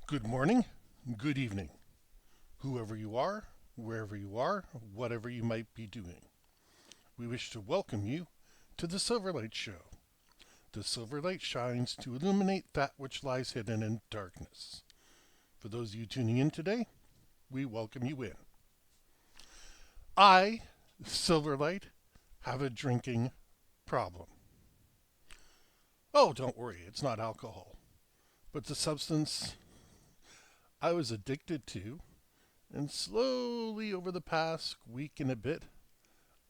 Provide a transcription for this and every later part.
Good morning, good evening, whoever you are, wherever you are, whatever you might be doing. We wish to welcome you to the Silverlight Show. The silver light shines to illuminate that which lies hidden in darkness. For those of you tuning in today, we welcome you in. I, Silverlight, have a drinking problem. Oh, don't worry, it's not alcohol, but the substance I was addicted to, and slowly over the past week and a bit,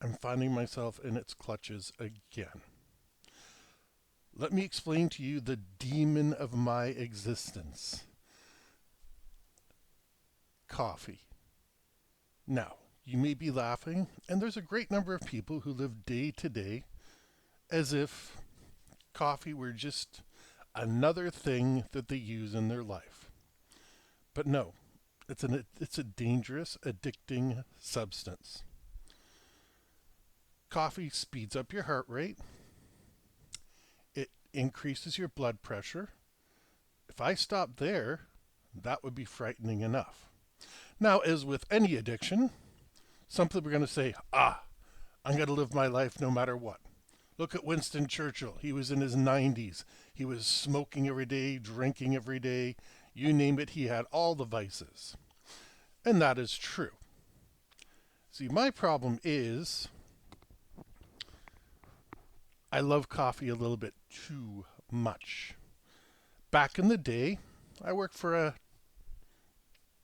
I'm finding myself in its clutches again. Let me explain to you the demon of my existence coffee. Now, you may be laughing, and there's a great number of people who live day to day as if coffee were just another thing that they use in their life. But no, it's a dangerous, addicting substance. Coffee speeds up your heart rate, it increases your blood pressure. If I stopped there, that would be frightening enough. Now, as with any addiction, some people are going to say, I'm going to live my life no matter what. Look at Winston Churchill. He was in his 90s. He was smoking every day, drinking every day. You name it, he had all the vices. And that is true. See, my problem is I love coffee a little bit too much. Back in the day, I worked for a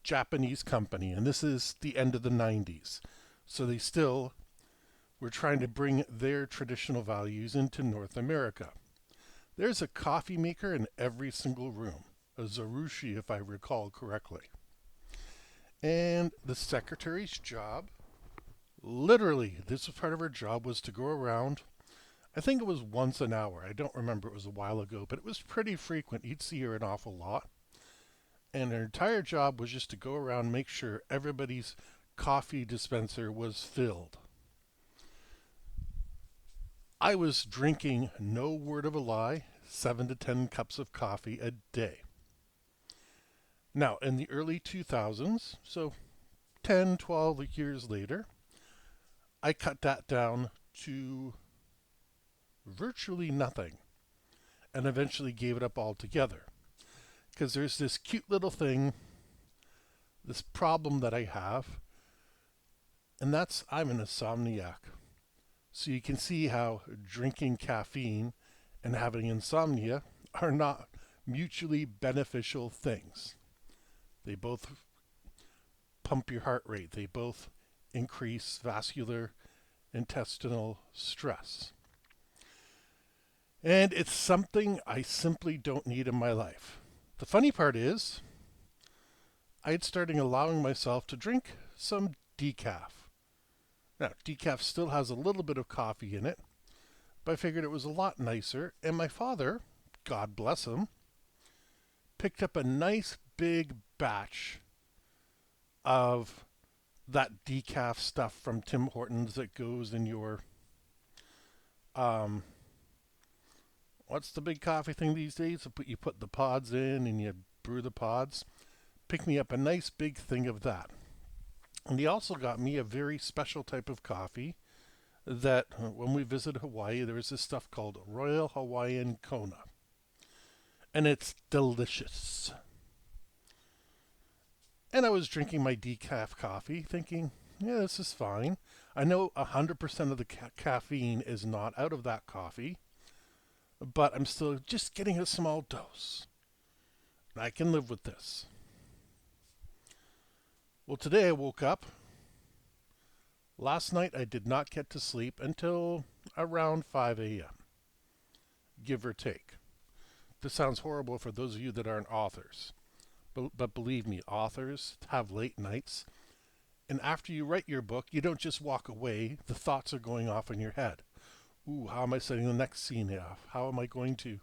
Japanese company, and this is the end of the 90s. So they still were trying to bring their traditional values into North America. There's a coffee maker in every single room, a Zarushi if I recall correctly. And the secretary's job, literally, this was part of her job, was to go around. I think it was once an hour. I don't remember, it was a while ago, but it was pretty frequent. You'd see her an awful lot. And her entire job was just to go around and make sure everybody's coffee dispenser was filled. I was drinking, no word of a lie, 7 to 10 cups of coffee a day. Now, in the early 2000s, so 10, 12 years later, I cut that down to virtually nothing and eventually gave it up altogether. Because there's this cute little thing, this problem that I have, and that's I'm an insomniac. So you can see how drinking caffeine and having insomnia are not mutually beneficial things. They both pump your heart rate, they both increase vascular intestinal stress. And it's something I simply don't need in my life. The funny part is, I had started allowing myself to drink some decaf. Now, decaf still has a little bit of coffee in it, but I figured it was a lot nicer. And my father, God bless him, picked up a nice big batch of that decaf stuff from Tim Hortons that goes in your um, what's the big coffee thing these days? You put the pods in and you brew the pods. Pick me up a nice big thing of that. And he also got me a very special type of coffee that when we visited Hawaii, there was this stuff called Royal Hawaiian Kona. And it's delicious. And I was drinking my decaf coffee thinking, yeah, this is fine. I know 100% of the caffeine is not out of that coffee, but I'm still just getting a small dose. I can live with this. Well, today I woke up. Last night I did not get to sleep until around 5 a.m., give or take. This sounds horrible for those of you that aren't authors. But believe me, authors have late nights. And after you write your book, you don't just walk away. The thoughts are going off in your head. Ooh, how am I setting the next scene off? How am I going to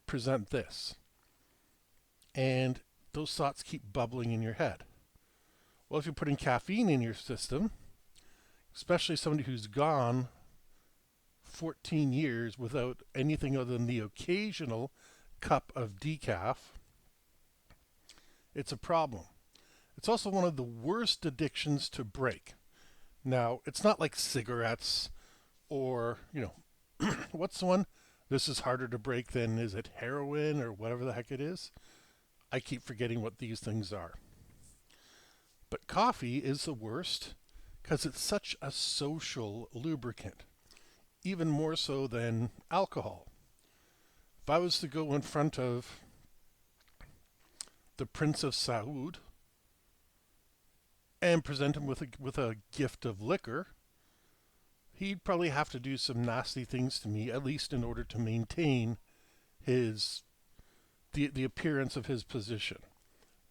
present this? And those thoughts keep bubbling in your head. Well, if you're putting caffeine in your system, especially somebody who's gone 14 years without anything other than the occasional cup of decaf, It's a problem. It's also one of the worst addictions to break. Now, it's not like cigarettes or, what's the one? This is harder to break than, is it heroin or whatever the heck it is? I keep forgetting what these things are. But coffee is the worst because it's such a social lubricant, even more so than alcohol. If I was to go in front of the Prince of Saud and present him with a gift of liquor, he'd probably have to do some nasty things to me, at least in order to maintain his the appearance of his position.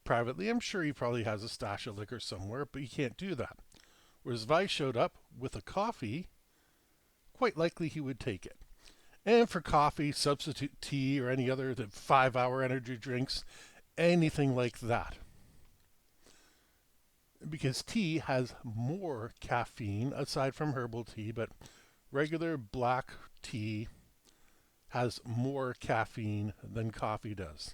Privately, I'm sure he probably has a stash of liquor somewhere, but he can't do that. Whereas if I showed up with a coffee, quite likely he would take it. And for coffee, substitute tea, or any other 5-hour energy drinks, anything like that. Because tea has more caffeine, aside from herbal tea, but regular black tea has more caffeine than coffee does.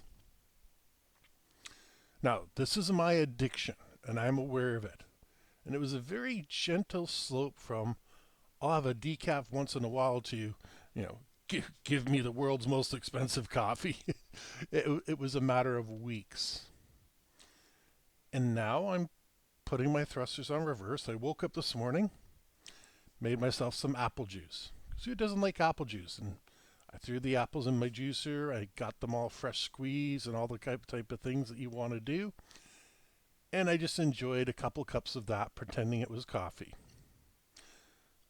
Now, this is my addiction, and I'm aware of it. And it was a very gentle slope from, I'll have a decaf once in a while to, give me the world's most expensive coffee. It was a matter of weeks. And now I'm putting my thrusters on reverse. I woke up this morning, made myself some apple juice. Because who doesn't like apple juice? And I threw the apples in my juicer. I got them all fresh squeezed and all the type of things that you want to do. And I just enjoyed a couple cups of that, pretending it was coffee.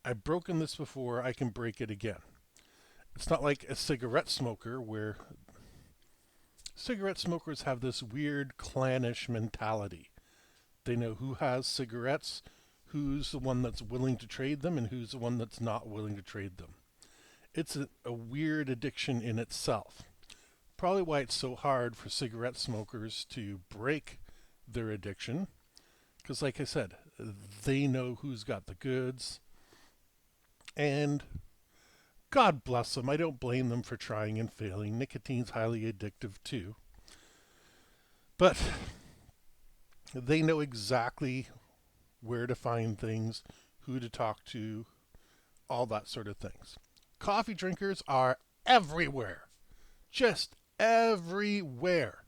I've broken this before. I can break it again. It's not like a cigarette smoker where cigarette smokers have this weird clannish mentality. They know who has cigarettes, who's the one that's willing to trade them, and who's the one that's not willing to trade them. It's a weird addiction in itself. Probably why it's so hard for cigarette smokers to break their addiction. Because like I said, they know who's got the goods. And God bless them. I don't blame them for trying and failing. Nicotine's highly addictive too. But they know exactly where to find things, who to talk to, all that sort of things. Coffee drinkers are everywhere. Just everywhere.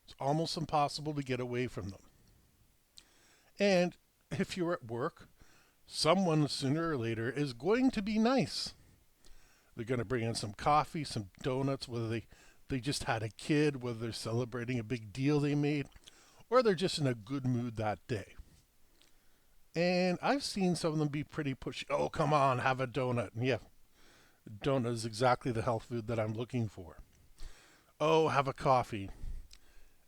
It's almost impossible to get away from them. And if you're at work, someone sooner or later is going to be nice. They're going to bring in some coffee, some donuts, whether they just had a kid, whether they're celebrating a big deal they made, or they're just in a good mood that day. And I've seen some of them be pretty pushy. Oh, come on, have a donut. And yeah, donut is exactly the health food that I'm looking for. Oh, have a coffee.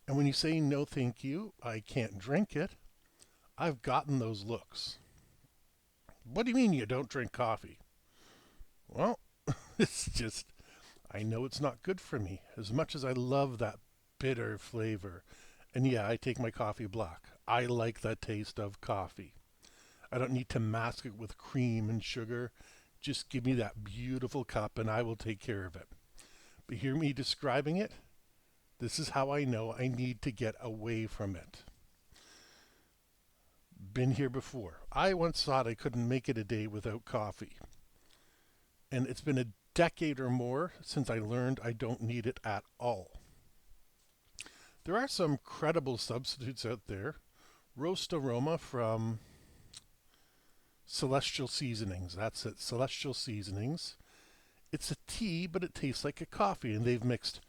And when you say no thank you, I can't drink it, I've gotten those looks. What do you mean you don't drink coffee? Well, it's just, I know it's not good for me. As much as I love that bitter flavor. And yeah, I take my coffee black. I like the taste of coffee. I don't need to mask it with cream and sugar. Just give me that beautiful cup and I will take care of it. But hear me describing it? This is how I know I need to get away from it. Been here before. I once thought I couldn't make it a day without coffee. And it's been a decade or more since I learned I don't need it at all. There are some credible substitutes out there. Roast Aroma from Celestial Seasonings. That's it, Celestial Seasonings. It's a tea, but it tastes like a coffee, and they've mixed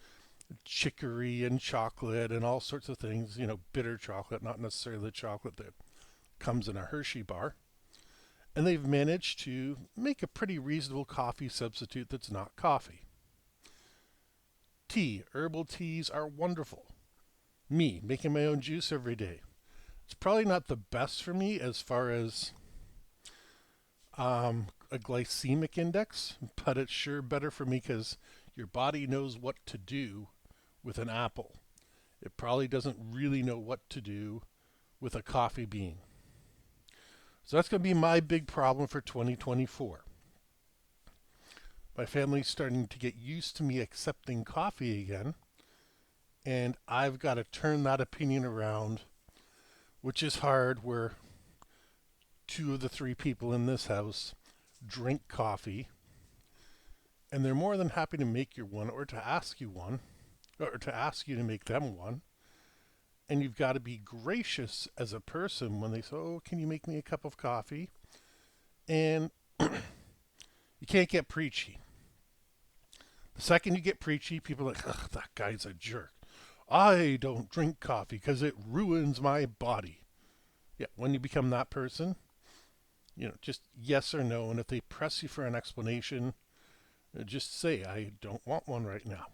chicory and chocolate and all sorts of things, bitter chocolate, not necessarily the chocolate that comes in a Hershey bar. And they've managed to make a pretty reasonable coffee substitute that's not coffee. Tea. Herbal teas are wonderful. Me, making my own juice every day. It's probably not the best for me as far as a glycemic index, but it's sure better for me because your body knows what to do with an apple. It probably doesn't really know what to do with a coffee bean. So that's going to be my big problem for 2024. My family's starting to get used to me accepting coffee again. And I've got to turn that opinion around, which is hard, where two of the three people in this house drink coffee, and they're more than happy to make you one or to ask you one, or to ask you to make them one. And you've got to be gracious as a person when they say, "Oh, can you make me a cup of coffee?" And you can't get preachy. The second you get preachy, people are like, "Ugh, that guy's a jerk. I don't drink coffee because it ruins my body." Yeah, when you become that person, just yes or no. And if they press you for an explanation, just say, "I don't want one right now."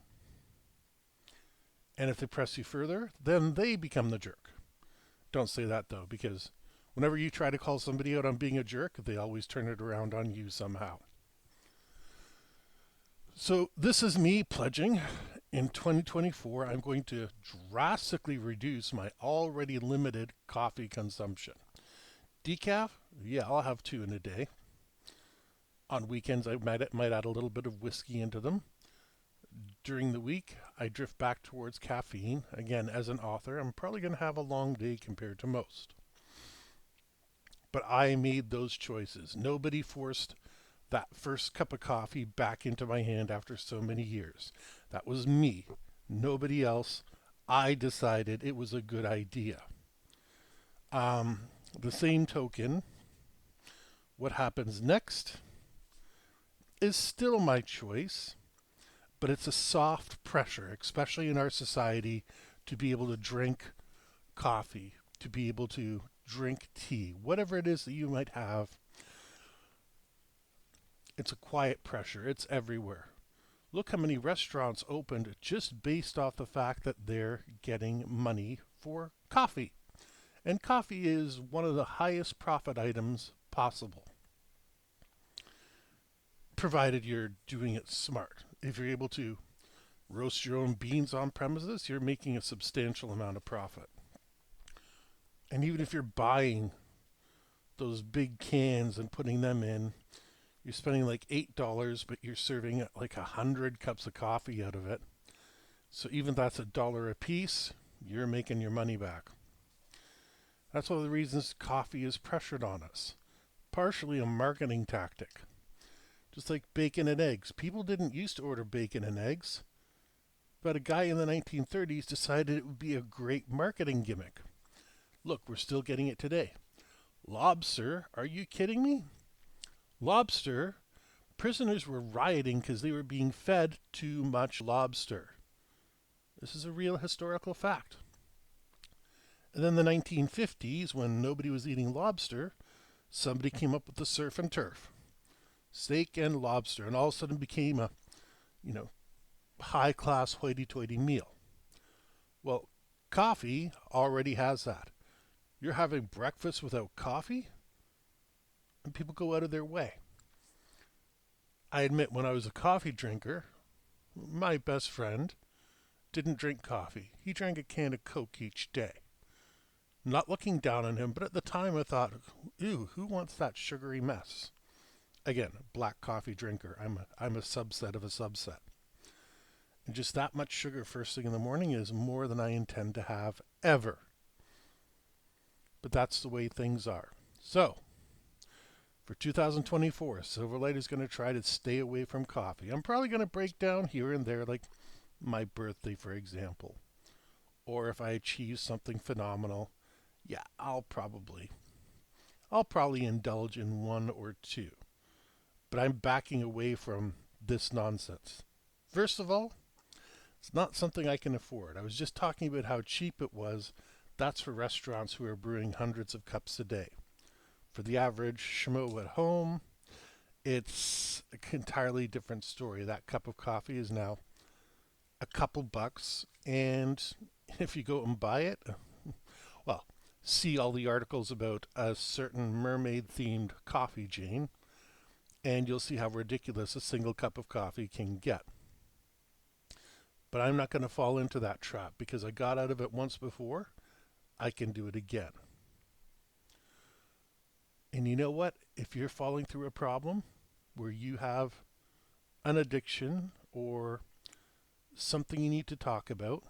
And if they press you further, then they become the jerk. Don't say that though, because whenever you try to call somebody out on being a jerk, they always turn it around on you somehow. So this is me pledging in 2024, I'm going to drastically reduce my already limited coffee consumption. Decaf, yeah, I'll have two in a day. On weekends, I might add a little bit of whiskey into them. During the week, I drift back towards caffeine. Again, as an author, I'm probably going to have a long day compared to most. But I made those choices. Nobody forced that first cup of coffee back into my hand after so many years. That was me, nobody else. I decided it was a good idea. The same token, what happens next is still my choice, but it's a soft pressure, especially in our society, to be able to drink coffee, to be able to drink tea, whatever it is that you might have. It's a quiet pressure. It's everywhere. Look how many restaurants opened just based off the fact that they're getting money for coffee. And coffee is one of the highest profit items possible, provided you're doing it smart. If you're able to roast your own beans on premises, you're making a substantial amount of profit. And even if you're buying those big cans and putting them in, you're spending like $8, but you're serving like 100 cups of coffee out of it. So even that's $1 a piece, you're making your money back. That's one of the reasons coffee is pressured on us. Partially a marketing tactic. Just like bacon and eggs. People didn't used to order bacon and eggs, but a guy in the 1930s decided it would be a great marketing gimmick. Look, we're still getting it today. Lobster? Are you kidding me? Lobster? Prisoners were rioting because they were being fed too much lobster. This is a real historical fact. And then the 1950s, when nobody was eating lobster, somebody came up with the surf and turf. Steak and lobster, and all of a sudden became a, you know, high-class hoity-toity meal. Well, coffee already has that. You're having breakfast without coffee, and people go out of their way. I admit, when I was a coffee drinker, my best friend didn't drink coffee. He drank a can of Coke each day. Not looking down on him, but at the time I thought, ew, who wants that sugary mess? Again, black coffee drinker. I'm a subset of a subset. And just that much sugar first thing in the morning is more than I intend to have ever. But that's the way things are. So, for 2024, Silverlight is going to try to stay away from coffee. I'm probably going to break down here and there, like my birthday, for example. Or if I achieve something phenomenal, yeah, I'll probably indulge in one or two. But I'm backing away from this nonsense. First of all, it's not something I can afford. I was just talking about how cheap it was. That's for restaurants who are brewing hundreds of cups a day. For the average schmo at home, it's an entirely different story. That cup of coffee is now a couple bucks, and if you go and buy it, well, see all the articles about a certain mermaid-themed coffee chain, and you'll see how ridiculous a single cup of coffee can get. But I'm not going to fall into that trap because I got out of it once before. I can do it again. And you know what? If you're falling through a problem where you have an addiction or something you need to talk about,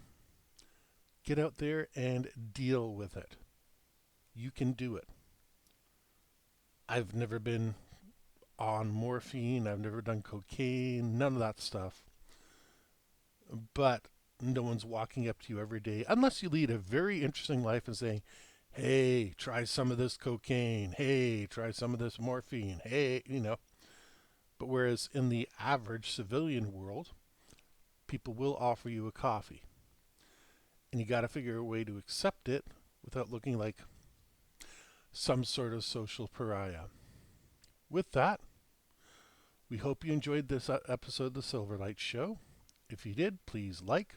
Get out there and deal with it. You can do it. I've never been on morphine, I've never done cocaine, none of that stuff. But no one's walking up to you every day, unless you lead a very interesting life and saying, hey, try some of this cocaine. Hey, try some of this morphine. Hey, But whereas in the average civilian world, people will offer you a coffee. And you got to figure a way to accept it without looking like some sort of social pariah. With that, we hope you enjoyed this episode of the Silverlight Show. If you did, please like,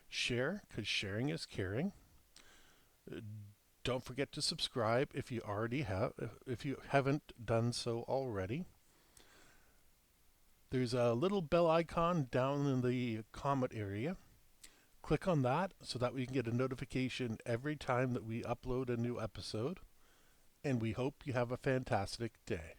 share, because sharing is caring. Don't forget to subscribe if you haven't done so already. There's a little bell icon down in the comment area. Click on that so that we can get a notification every time that we upload a new episode. And we hope you have a fantastic day.